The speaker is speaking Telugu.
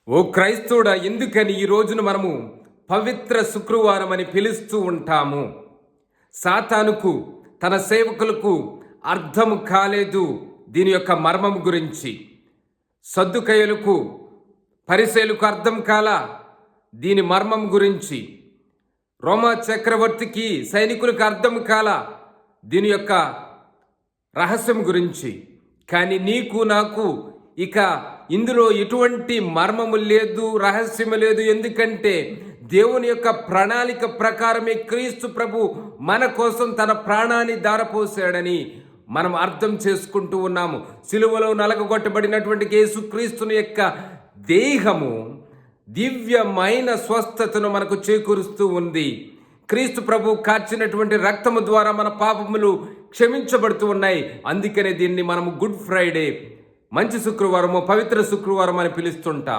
ఓ క్రైస్తవుడా, ఎందుకని ఈ రోజును మనము పవిత్ర శుక్రవారం అని పిలుస్తూ ఉంటాము? సాతానుకు, తన సేవకులకు అర్థము కాలేదు దీని యొక్క మర్మం గురించి. సద్దుకయ్యులకు, పరిసయ్యులకు అర్థం కాల దీని మర్మం గురించి. రోమా చక్రవర్తికి, సైనికులకు అర్థం కాల దీని యొక్క రహస్యం గురించి. కానీ నీకు నాకు ఇక ఇందులో ఎటువంటి మర్మము లేదు, రహస్యము లేదు. ఎందుకంటే దేవుని యొక్క ప్రణాళిక ప్రకారమే క్రీస్తు ప్రభు మన కోసం తన ప్రాణాన్ని ధారపోసాడని మనం అర్థం చేసుకుంటూ ఉన్నాము. సిలువలో నలగగొట్టబడినటువంటి యేసుక్రీస్తుని యొక్క దేహము దివ్యమైన స్వస్థతను మనకు చేకూరుస్తూ ఉంది. క్రీస్తు ప్రభు కార్చినటువంటి రక్తము ద్వారా మన పాపములు క్షమించబడుతూ ఉన్నాయి. అందుకనే దీన్ని మనము గుడ్ ఫ్రైడే, మంచి శుక్రవారము, పవిత్ర శుక్రవారం అని పిలుస్తుంటాం.